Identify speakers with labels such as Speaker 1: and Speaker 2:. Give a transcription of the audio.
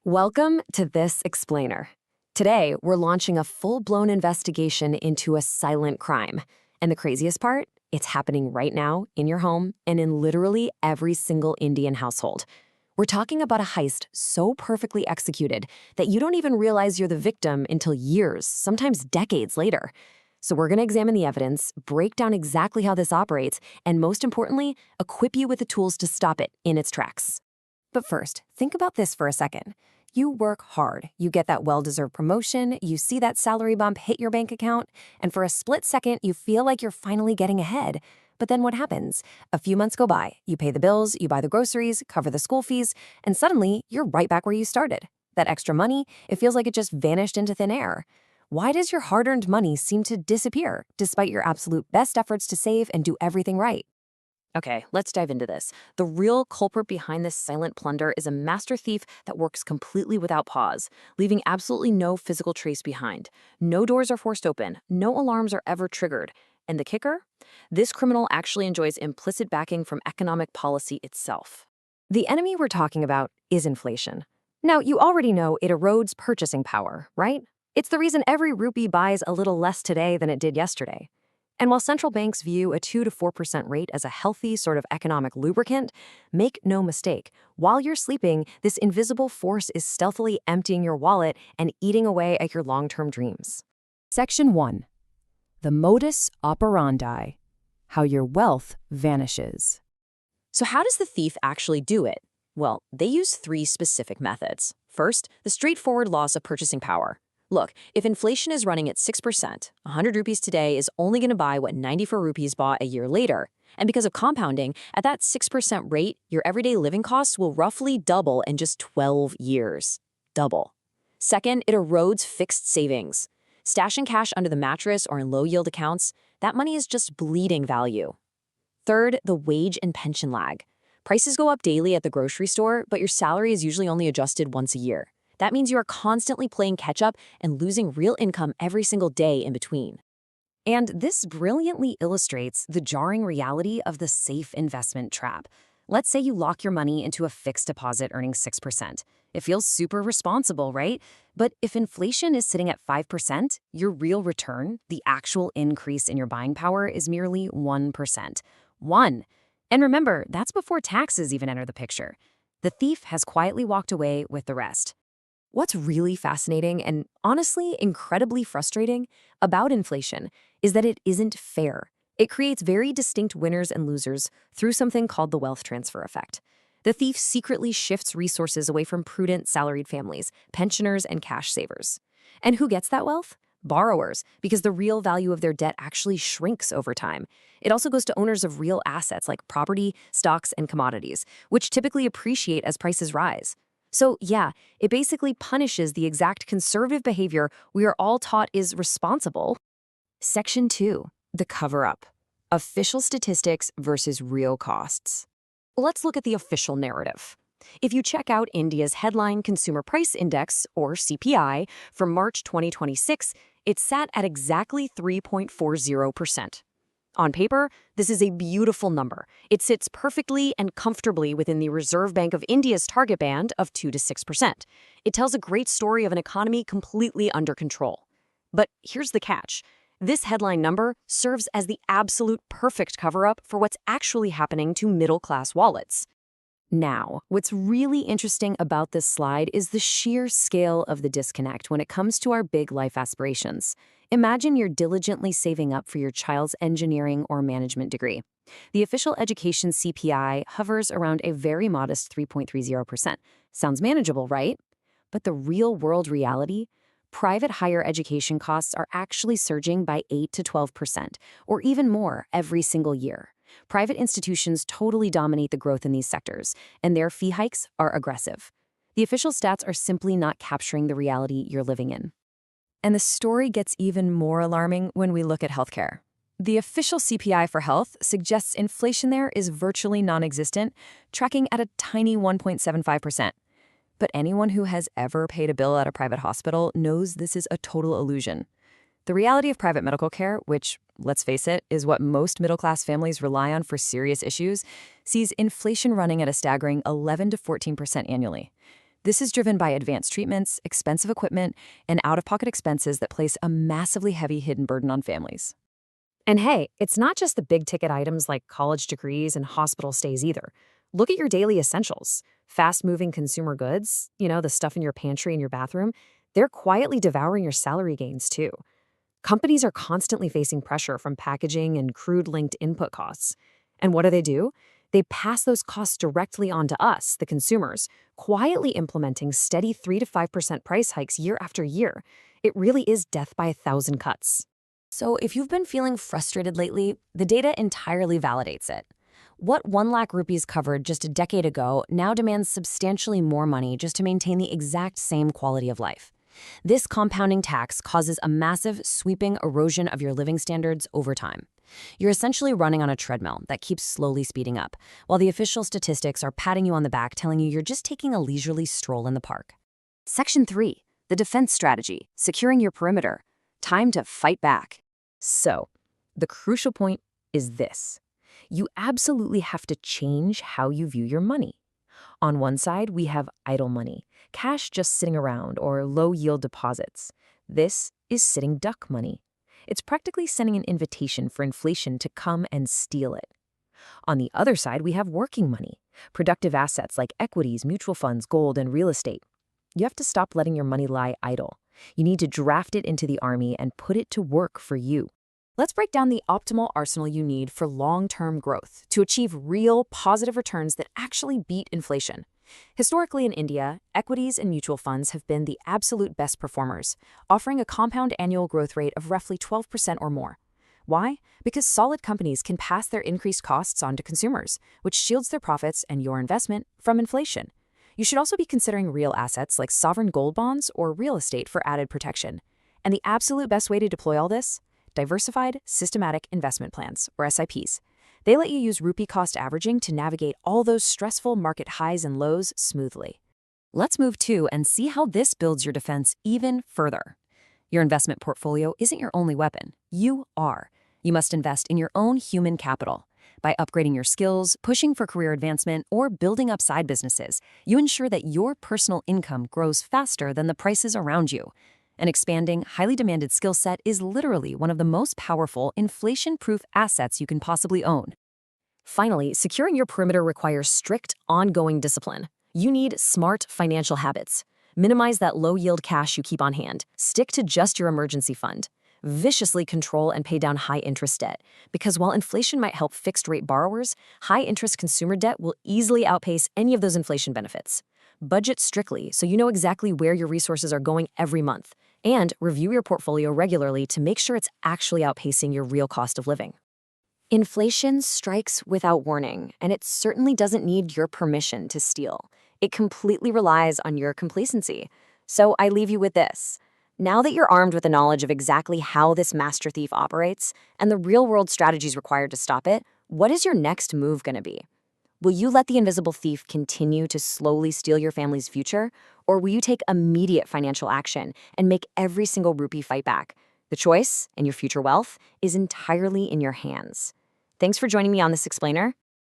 Speaker 1: Welcome to This Explainer. Today, we're launching a full-blown investigation into a silent crime. And the craziest part? It's happening right now in your home and in literally every single Indian household. We're talking about a heist so perfectly executed that you don't even realize you're the victim until years, sometimes decades later. So we're going to examine the evidence, break down exactly how this operates, and most importantly, equip you with the tools to stop it in its tracks. But first, think about this for a second. You work hard, you get that well-deserved promotion, you see that salary bump hit your bank account, and for a split second, you feel like you're finally getting ahead. But then what happens? A few months go by, you pay the bills, you buy the groceries, cover the school fees, and suddenly you're right back where you started. That extra money, it feels like it just vanished into thin air. Why does your hard-earned money seem to disappear, despite your absolute best efforts to save and do everything right? Okay, let's dive into this. The real culprit behind this silent plunder is a master thief that works completely without pause, leaving absolutely no physical trace behind. No doors are forced open, no alarms are ever triggered. And the kicker? This criminal actually enjoys implicit backing from economic policy itself. The enemy we're talking about is inflation. Now, you already know it erodes purchasing power, right? It's the reason every rupee buys a little less today than it did yesterday. And while central banks view a 2 to 4% rate as a healthy sort of economic lubricant, make no mistake, while you're sleeping, this invisible force is stealthily emptying your wallet and eating away at your long-term dreams. Section 1. The modus operandi, how your wealth vanishes. So how does the thief actually do it? Well, they use 3 specific methods. First, the straightforward loss of purchasing power. Look, if inflation is running at 6%, 100 rupees today is only going to buy what 94 rupees bought a year later. And because of compounding, at that 6% rate, your everyday living costs will roughly double in just 12 years. Double. Second, it erodes fixed savings. Stashing cash under the mattress or in low-yield accounts, that money is just bleeding value. Third, the wage and pension lag. Prices go up daily at the grocery store, but your salary is usually only adjusted once a year. That means you are constantly playing catch-up and losing real income every single day in between. And this brilliantly illustrates the jarring reality of the safe investment trap. Let's say you lock your money into a fixed deposit earning 6%. It feels super responsible, right? But if inflation is sitting at 5%, your real return, the actual increase in your buying power, is merely 1%. 1. And remember, that's before taxes even enter the picture. The thief has quietly walked away with the rest. What's really fascinating and honestly incredibly frustrating about inflation is that it isn't fair. It creates very distinct winners and losers through something called the wealth transfer effect. The thief secretly shifts resources away from prudent salaried families, pensioners, and cash savers. And who gets that wealth? Borrowers, because the real value of their debt actually shrinks over time. It also goes to owners of real assets like property, stocks, and commodities, which typically appreciate as prices rise. So yeah, it basically punishes the exact conservative behavior we are all taught is responsible. Section 2. The cover-up. Official statistics versus real costs. Let's look at the official narrative. If you check out India's headline Consumer Price Index, or CPI, for March 2026, it sat at exactly 3.40%. On paper, this is a beautiful number. It sits perfectly and comfortably within the Reserve Bank of India's target band of 2 to 6%. It tells a great story of an economy completely under control. But here's the catch. This headline number serves as the absolute perfect cover-up for what's actually happening to middle-class wallets. Now, what's really interesting about this slide is the sheer scale of the disconnect when it comes to our big life aspirations. Imagine you're diligently saving up for your child's engineering or management degree. The official education CPI hovers around a very modest 3.30%. Sounds manageable, right? But the real-world reality? Private higher education costs are actually surging by 8 to 12%, or even more every single year. Private institutions totally dominate the growth in these sectors, and their fee hikes are aggressive. The official stats are simply not capturing the reality you're living in. And the story gets even more alarming when we look at healthcare. The official CPI for health suggests inflation there is virtually non-existent, tracking at a tiny 1.75%. But anyone who has ever paid a bill at a private hospital knows this is a total illusion. The reality of private medical care, which, let's face it, is what most middle-class families rely on for serious issues, sees inflation running at a staggering 11 to 14% annually. This is driven by advanced treatments, expensive equipment, and out-of-pocket expenses that place a massively heavy hidden burden on families. And hey, it's not just the big-ticket items like college degrees and hospital stays either. Look at your daily essentials. Fast-moving consumer goods, the stuff in your pantry and your bathroom, they're quietly devouring your salary gains too. Companies are constantly facing pressure from packaging and crude-linked input costs. And what do? They pass those costs directly on to us, the consumers, quietly implementing steady 3 to 5% price hikes year after year. It really is death by a thousand cuts. So if you've been feeling frustrated lately, the data entirely validates it. What 1 lakh rupees covered just a decade ago now demands substantially more money just to maintain the exact same quality of life. This compounding tax causes a massive, sweeping erosion of your living standards over time. You're essentially running on a treadmill that keeps slowly speeding up, while the official statistics are patting you on the back telling you you're just taking a leisurely stroll in the park. Section 3. The defense strategy, securing your perimeter. Time to fight back. So, the crucial point is this. You absolutely have to change how you view your money. On one side, we have idle money, cash just sitting around or low-yield deposits. This is sitting duck money. It's practically sending an invitation for inflation to come and steal it. On the other side, we have working money, productive assets like equities, mutual funds, gold, and real estate. You have to stop letting your money lie idle. You need to draft it into the army and put it to work for you. Let's break down the optimal arsenal you need for long-term growth to achieve real positive returns that actually beat inflation. Historically in India, equities and mutual funds have been the absolute best performers, offering a compound annual growth rate of roughly 12% or more. Why? Because solid companies can pass their increased costs on to consumers, which shields their profits and your investment from inflation. You should also be considering real assets like sovereign gold bonds or real estate for added protection. And the absolute best way to deploy all this? Diversified Systematic Investment Plans, or SIPs. They let you use rupee cost averaging to navigate all those stressful market highs and lows smoothly. Let's move to and see how this builds your defense even further. Your investment portfolio isn't your only weapon. You are. You must invest in your own human capital. By upgrading your skills, pushing for career advancement, or building up side businesses, you ensure that your personal income grows faster than the prices around you. An expanding, highly demanded skill set is literally one of the most powerful, inflation-proof assets you can possibly own. Finally, securing your perimeter requires strict, ongoing discipline. You need smart financial habits. Minimize that low-yield cash you keep on hand. Stick to just your emergency fund. Viciously control and pay down high-interest debt, because while inflation might help fixed-rate borrowers, high-interest consumer debt will easily outpace any of those inflation benefits. Budget strictly so you know exactly where your resources are going every month, and review your portfolio regularly to make sure it's actually outpacing your real cost of living. Inflation strikes without warning, and it certainly doesn't need your permission to steal. It completely relies on your complacency. So I leave you with this. Now that you're armed with the knowledge of exactly how this master thief operates and the real-world strategies required to stop it, what is your next move going to be? Will you let the invisible thief continue to slowly steal your family's future, or will you take immediate financial action and make every single rupee fight back? The choice and your future wealth is entirely in your hands. Thanks for joining me on this explainer.